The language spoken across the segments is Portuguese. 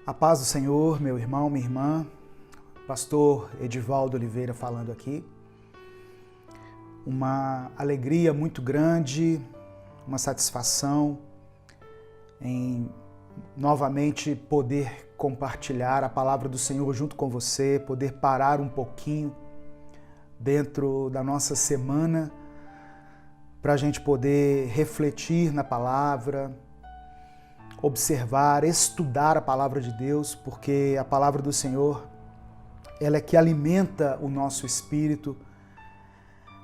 A paz do Senhor, meu irmão, minha irmã, pastor Edivaldo Oliveira falando aqui. Uma alegria muito grande, uma satisfação em novamente poder compartilhar a palavra do Senhor junto com você, poder parar um pouquinho dentro da nossa semana para a gente poder refletir na palavra, observar, estudar a palavra de Deus, porque a palavra do Senhor, ela é que alimenta o nosso espírito,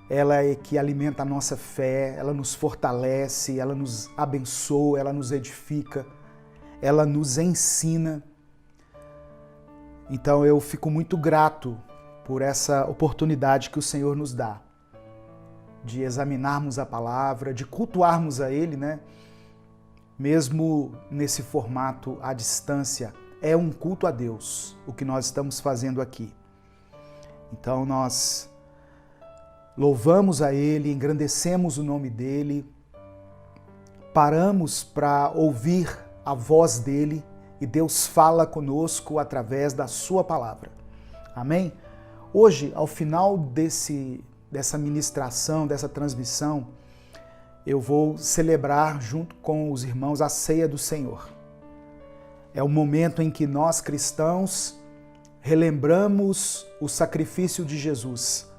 ela é que alimenta a nossa fé, ela nos fortalece, ela nos abençoa, ela nos edifica, ela nos ensina. Então eu fico muito grato por essa oportunidade que o Senhor nos dá de examinarmos a palavra, de cultuarmos a Ele, né? Mesmo nesse formato à distância, é um culto a Deus, o que nós estamos fazendo aqui. Então nós louvamos a Ele, engrandecemos o nome dEle, paramos para ouvir a voz dEle e Deus fala conosco através da sua palavra. Amém? Hoje, ao final dessa ministração, dessa transmissão, eu vou celebrar junto com os irmãos a ceia do Senhor. É o momento em que nós cristãos relembramos o sacrifício de Jesus.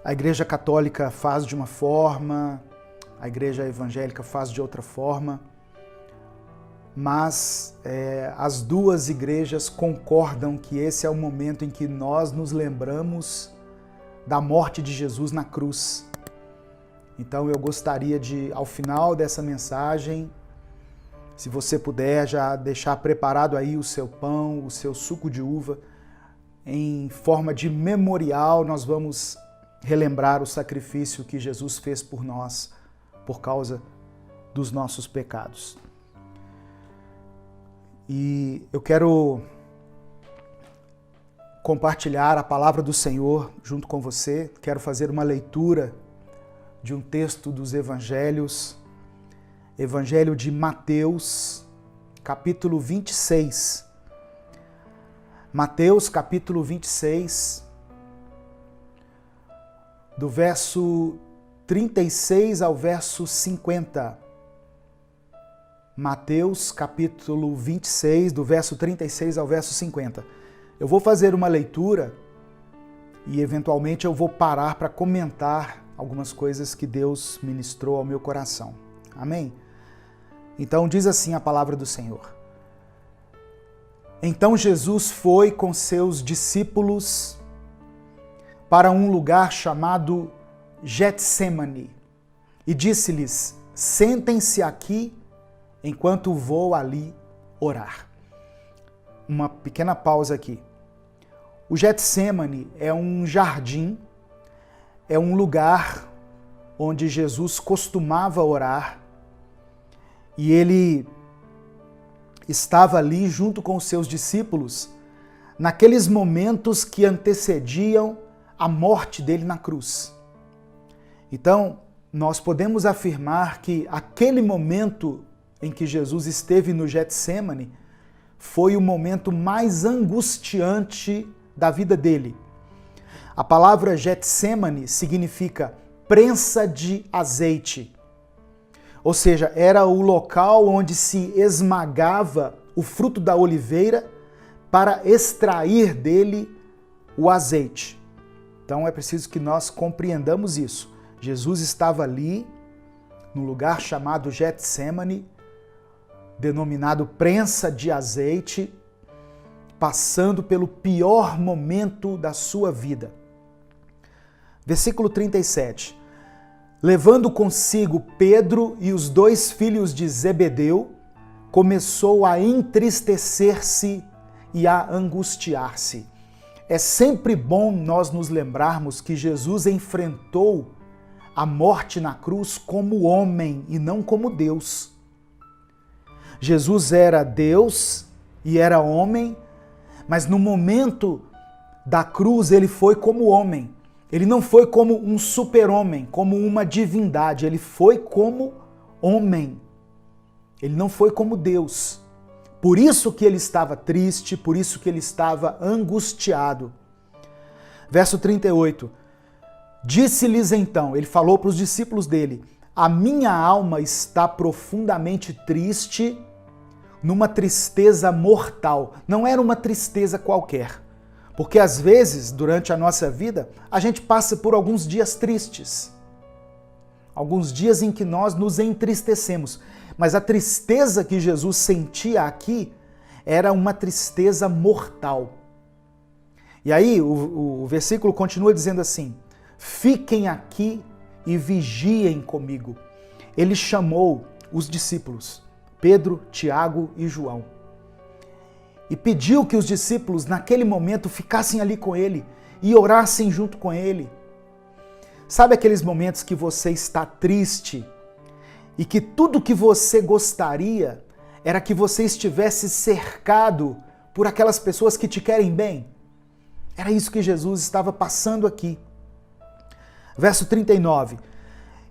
A Igreja Católica faz de uma forma, a Igreja Evangélica faz de outra forma, mas as duas igrejas concordam que esse é o momento em que nós nos lembramos da morte de Jesus na cruz. Então eu gostaria de, ao final dessa mensagem, se você puder já deixar preparado aí o seu pão, o seu suco de uva, em forma de memorial, nós vamos relembrar o sacrifício que Jesus fez por nós, por causa dos nossos pecados. E eu quero compartilhar a palavra do Senhor junto com você, quero fazer uma leitura de um texto dos Evangelhos, Evangelho de Mateus, capítulo 26. Mateus, capítulo 26, do verso 36 ao verso 50. Mateus, capítulo 26, do verso 36 ao verso 50. Eu vou fazer uma leitura e, eventualmente, eu vou parar para comentar algumas coisas que Deus ministrou ao meu coração. Amém? Então diz assim a palavra do Senhor. Então Jesus foi com seus discípulos para um lugar chamado Getsêmani e disse-lhes: sentem-se aqui enquanto vou ali orar. Uma pequena pausa aqui. O Getsêmani é um jardim, é um lugar onde Jesus costumava orar e ele estava ali junto com os seus discípulos naqueles momentos que antecediam a morte dele na cruz. Então, nós podemos afirmar que aquele momento em que Jesus esteve no Getsêmani foi o momento mais angustiante da vida dele. A palavra Getsêmani significa prensa de azeite. Ou seja, era o local onde se esmagava o fruto da oliveira para extrair dele o azeite. Então é preciso que nós compreendamos isso. Jesus estava ali, no lugar chamado Getsêmani, denominado prensa de azeite, passando pelo pior momento da sua vida. Versículo 37. Levando consigo Pedro e os dois filhos de Zebedeu, começou a entristecer-se e a angustiar-se. É sempre bom nós nos lembrarmos que Jesus enfrentou a morte na cruz como homem e não como Deus. Jesus era Deus e era homem, mas no momento da cruz ele foi como homem. Ele não foi como um super-homem, como uma divindade, ele foi como homem. Ele não foi como Deus. Por isso que ele estava triste, por isso que ele estava angustiado. Verso 38. Disse-lhes então, ele falou para os discípulos dele, a minha alma está profundamente triste, numa tristeza mortal. Não era uma tristeza qualquer. Porque às vezes, durante a nossa vida, a gente passa por alguns dias tristes. Alguns dias em que nós nos entristecemos. Mas a tristeza que Jesus sentia aqui era uma tristeza mortal. E aí o versículo continua dizendo assim, fiquem aqui e vigiem comigo. Ele chamou os discípulos, Pedro, Tiago e João, e pediu que os discípulos naquele momento ficassem ali com ele e orassem junto com ele. Sabe aqueles momentos que você está triste e que tudo que você gostaria era que você estivesse cercado por aquelas pessoas que te querem bem? Era isso que Jesus estava passando aqui. Verso 39.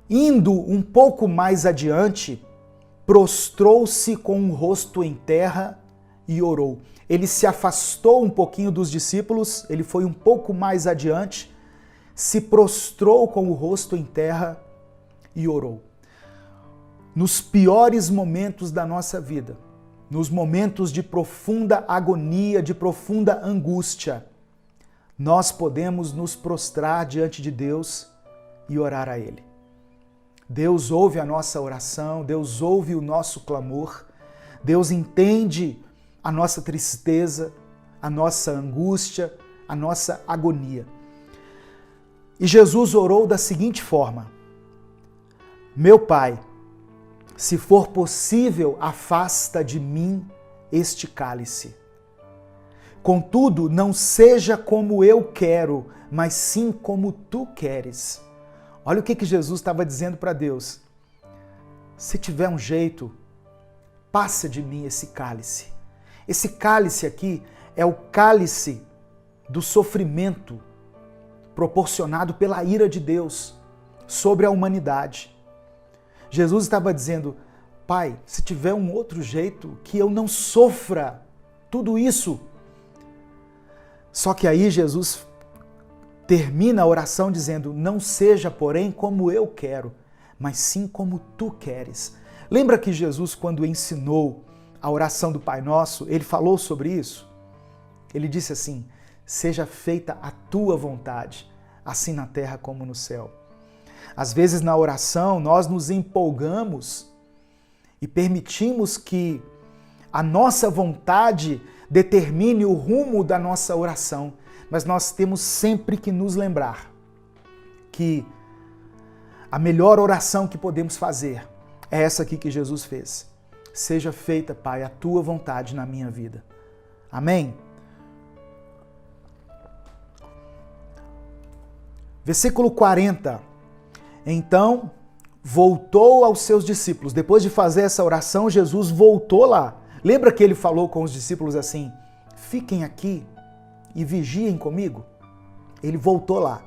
Indo um pouco mais adiante, prostrou-se com o rosto em terra e orou. Ele se afastou um pouquinho dos discípulos, ele foi um pouco mais adiante, se prostrou com o rosto em terra e orou. Nos piores momentos da nossa vida, nos momentos de profunda agonia, de profunda angústia, nós podemos nos prostrar diante de Deus e orar a Ele. Deus ouve a nossa oração, Deus ouve o nosso clamor, Deus entende a nossa tristeza, a nossa angústia, a nossa agonia. E Jesus orou da seguinte forma: meu Pai, se for possível, afasta de mim este cálice. Contudo, não seja como eu quero, mas sim como tu queres. Olha o que Jesus estava dizendo para Deus. Se tiver um jeito, passa de mim esse cálice. Esse cálice aqui é o cálice do sofrimento proporcionado pela ira de Deus sobre a humanidade. Jesus estava dizendo, Pai, se tiver um outro jeito, que eu não sofra tudo isso. Só que aí Jesus termina a oração dizendo, não seja, porém, como eu quero, mas sim como tu queres. Lembra que Jesus, quando ensinou a oração do Pai Nosso, ele falou sobre isso? Ele disse assim, seja feita a tua vontade, assim na terra como no céu. Às vezes na oração nós nos empolgamos e permitimos que a nossa vontade determine o rumo da nossa oração, mas nós temos sempre que nos lembrar que a melhor oração que podemos fazer é essa aqui que Jesus fez. Seja feita, Pai, a tua vontade na minha vida. Amém? Versículo 40. Então, voltou aos seus discípulos. Depois de fazer essa oração, Jesus voltou lá. Lembra que ele falou com os discípulos assim, fiquem aqui e vigiem comigo? Ele voltou lá.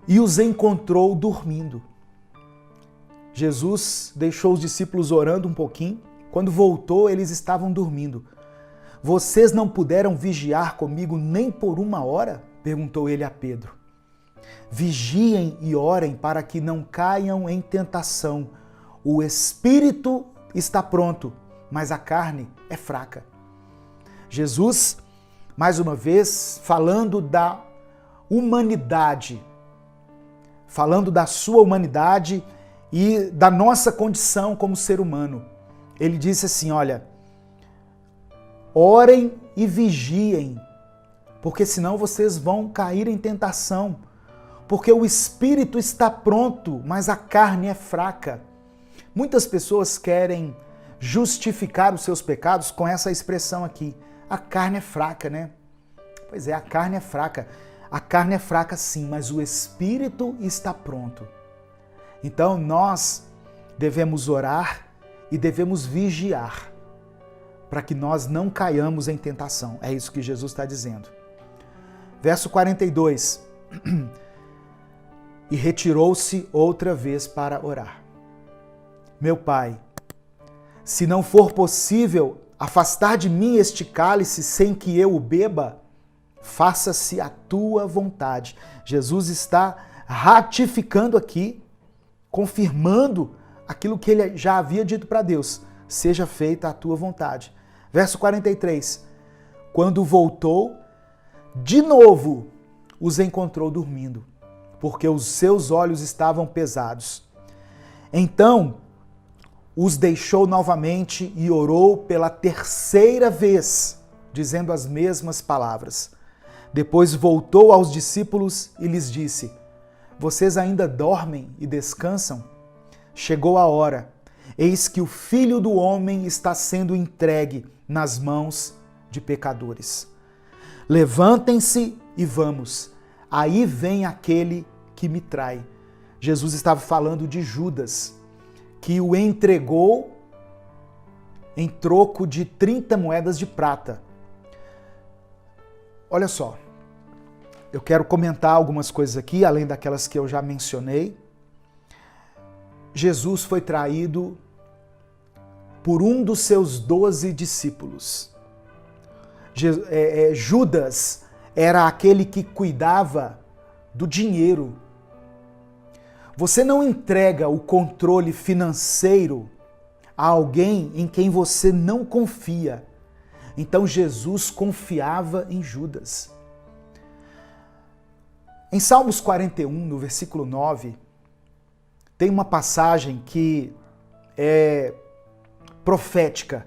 E os encontrou dormindo. Jesus deixou os discípulos orando um pouquinho. Quando voltou, eles estavam dormindo. Vocês não puderam vigiar comigo nem por 1 hora? Perguntou ele a Pedro. Vigiem e orem para que não caiam em tentação. O espírito está pronto, mas a carne é fraca. Jesus, mais uma vez, falando da humanidade, falando da sua humanidade e da nossa condição como ser humano. Ele disse assim, olha, orem e vigiem, porque senão vocês vão cair em tentação, porque o espírito está pronto, mas a carne é fraca. Muitas pessoas querem justificar os seus pecados com essa expressão aqui. A carne é fraca, né? Pois é, a carne é fraca. A carne é fraca sim, mas o espírito está pronto. Então nós devemos orar e devemos vigiar para que nós não caiamos em tentação. É isso que Jesus está dizendo. Verso 42. E retirou-se outra vez para orar. Meu Pai, Se não for possível afastar de mim este cálice sem que eu o beba, faça-se a tua vontade. Jesus está ratificando aqui, confirmando aquilo que ele já havia dito para Deus. Seja feita a tua vontade. Verso 43. Quando voltou, de novo os encontrou dormindo, porque os seus olhos estavam pesados. Então os deixou novamente e orou pela terceira vez, dizendo as mesmas palavras. Depois voltou aos discípulos e lhes disse: vocês ainda dormem e descansam? Chegou a hora, eis que o Filho do Homem está sendo entregue nas mãos de pecadores. Levantem-se e vamos, aí vem aquele que me trai. Jesus estava falando de Judas, que o entregou em troco de 30 moedas de prata. Olha só, eu quero comentar algumas coisas aqui, além daquelas que eu já mencionei. Jesus foi traído por um dos seus 12 discípulos. Judas era aquele que cuidava do dinheiro. Você não entrega o controle financeiro a alguém em quem você não confia. Então Jesus confiava em Judas. Em Salmos 41, no versículo 9, tem uma passagem que é profética.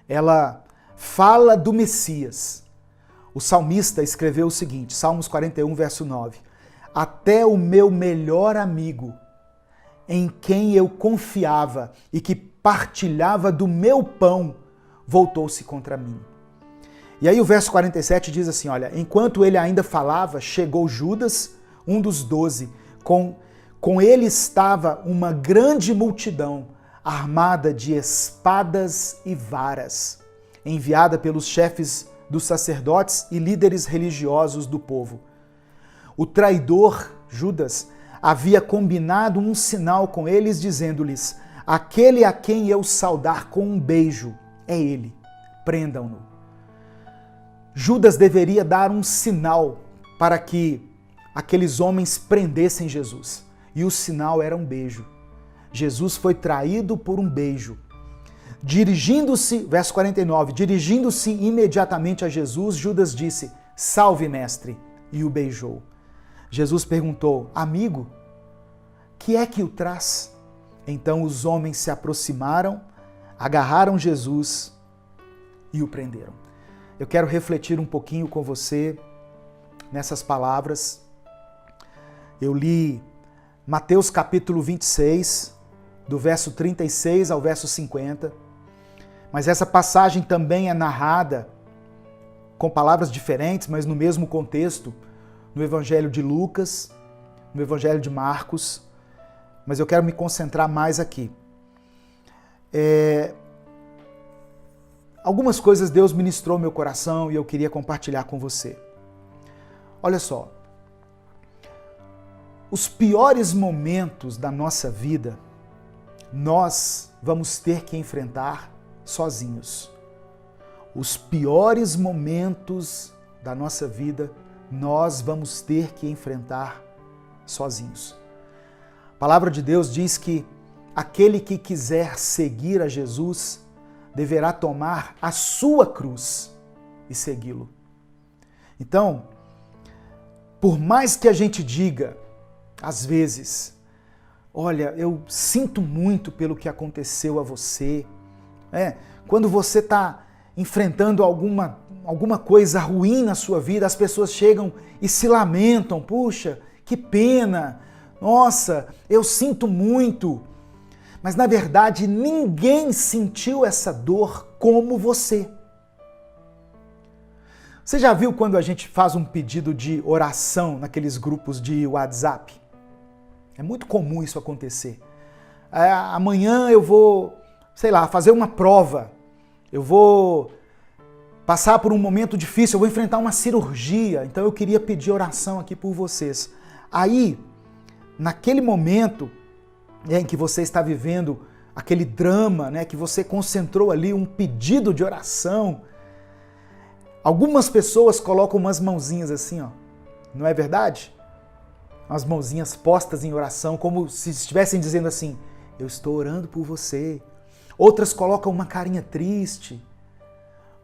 Ela fala do Messias. O salmista escreveu o seguinte, Salmos 41, verso 9. Até o meu melhor amigo, em quem eu confiava e que partilhava do meu pão, voltou-se contra mim. E aí o verso 47 diz assim, olha, enquanto ele ainda falava, chegou Judas, um dos 12, com ele estava uma grande multidão, armada de espadas e varas, enviada pelos chefes dos sacerdotes e líderes religiosos do povo. O traidor, Judas, havia combinado um sinal com eles, dizendo-lhes, aquele a quem eu saudar com um beijo, é ele, prendam-no. Judas deveria dar um sinal para que aqueles homens prendessem Jesus. E o sinal era um beijo. Jesus foi traído por um beijo. Dirigindo-se, verso 49, dirigindo-se imediatamente a Jesus, Judas disse, salve, mestre, e o beijou. Jesus perguntou, amigo, que é que o traz? Então os homens se aproximaram, agarraram Jesus e o prenderam. Eu quero refletir um pouquinho com você nessas palavras. Eu li Mateus capítulo 26, do verso 36 ao verso 50, mas essa passagem também é narrada com palavras diferentes, mas no mesmo contexto, no Evangelho de Lucas, no Evangelho de Marcos, mas eu quero me concentrar mais aqui. Algumas coisas Deus ministrou no meu coração e eu queria compartilhar com você. Olha só, os piores momentos da nossa vida, nós vamos ter que enfrentar sozinhos. Os piores momentos da nossa vida, nós vamos ter que enfrentar sozinhos. A palavra de Deus diz que aquele que quiser seguir a Jesus deverá tomar a sua cruz e segui-lo. Então, por mais que a gente diga, às vezes, olha, eu sinto muito pelo que aconteceu a você, quando você está enfrentando alguma coisa ruim na sua vida, as pessoas chegam e se lamentam, puxa, que pena, nossa, eu sinto muito. Mas na verdade ninguém sentiu essa dor como você. Você já viu quando a gente faz um pedido de oração naqueles grupos de WhatsApp? É muito comum isso acontecer. Amanhã eu vou, fazer uma prova. Eu vou passar por um momento difícil, eu vou enfrentar uma cirurgia. Então eu queria pedir oração aqui por vocês. Aí, naquele momento em que você está vivendo aquele drama, né, que você concentrou ali um pedido de oração. Algumas pessoas colocam umas mãozinhas assim, ó. Não é verdade? Umas mãozinhas postas em oração, como se estivessem dizendo assim, eu estou orando por você. Outras colocam uma carinha triste.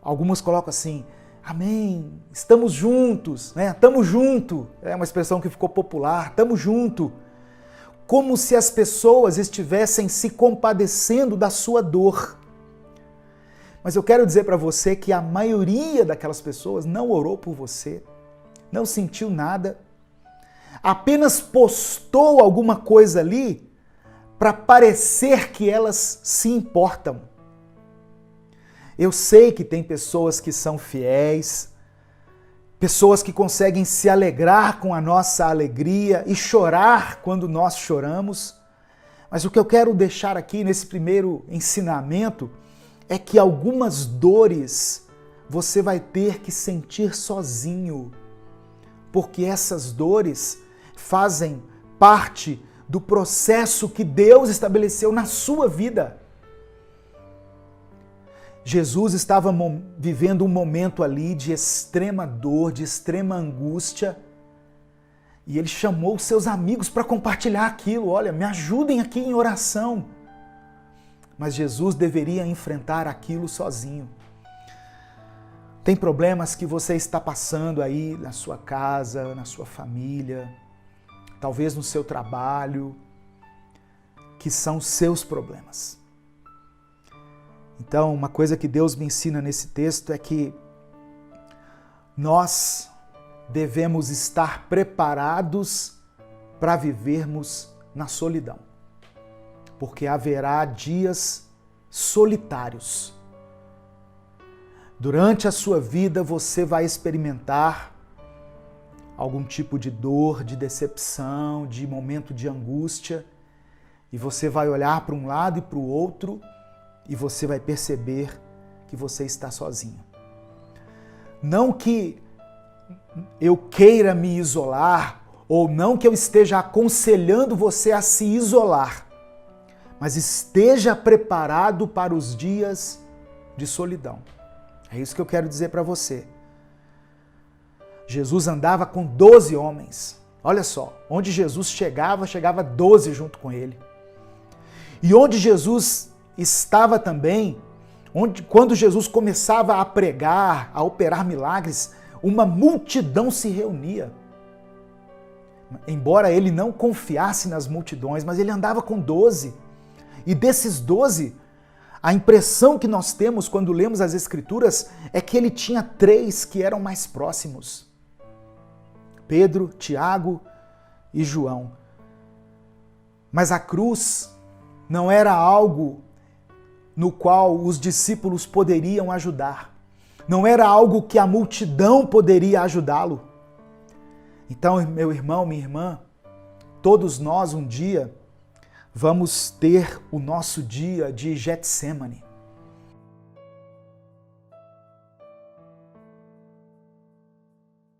Algumas colocam assim, amém, estamos juntos, né? Tamo junto. É uma expressão que ficou popular, tamo junto. Como se as pessoas estivessem se compadecendo da sua dor. Mas eu quero dizer para você que a maioria daquelas pessoas não orou por você, não sentiu nada, apenas postou alguma coisa ali para parecer que elas se importam. Eu sei que tem pessoas que são fiéis, pessoas que conseguem se alegrar com a nossa alegria e chorar quando nós choramos. Mas o que eu quero deixar aqui nesse primeiro ensinamento é que algumas dores você vai ter que sentir sozinho, porque essas dores fazem parte do processo que Deus estabeleceu na sua vida. Jesus estava vivendo um momento ali de extrema dor, de extrema angústia, e ele chamou os seus amigos para compartilhar aquilo. Olha, me ajudem aqui em oração. Mas Jesus deveria enfrentar aquilo sozinho. Tem problemas que você está passando aí na sua casa, na sua família, talvez no seu trabalho, que são seus problemas. Então, uma coisa que Deus me ensina nesse texto é que nós devemos estar preparados para vivermos na solidão. Porque haverá dias solitários. Durante a sua vida você vai experimentar algum tipo de dor, de decepção, de momento de angústia, e você vai olhar para um lado e para o outro e você vai perceber que você está sozinho. Não que eu queira me isolar, ou não que eu esteja aconselhando você a se isolar, mas esteja preparado para os dias de solidão. É isso que eu quero dizer para você. Jesus andava com 12 homens. Olha só, onde Jesus chegava 12 junto com ele. E onde Jesus estava também, quando Jesus começava a pregar, a operar milagres, uma multidão se reunia. Embora ele não confiasse nas multidões, mas ele andava com 12. E desses 12, a impressão que nós temos quando lemos as Escrituras é que ele tinha 3 que eram mais próximos. Pedro, Tiago e João. Mas a cruz não era algo no qual os discípulos poderiam ajudar. Não era algo que a multidão poderia ajudá-lo. Então, meu irmão, minha irmã, todos nós um dia vamos ter o nosso dia de Getsemane.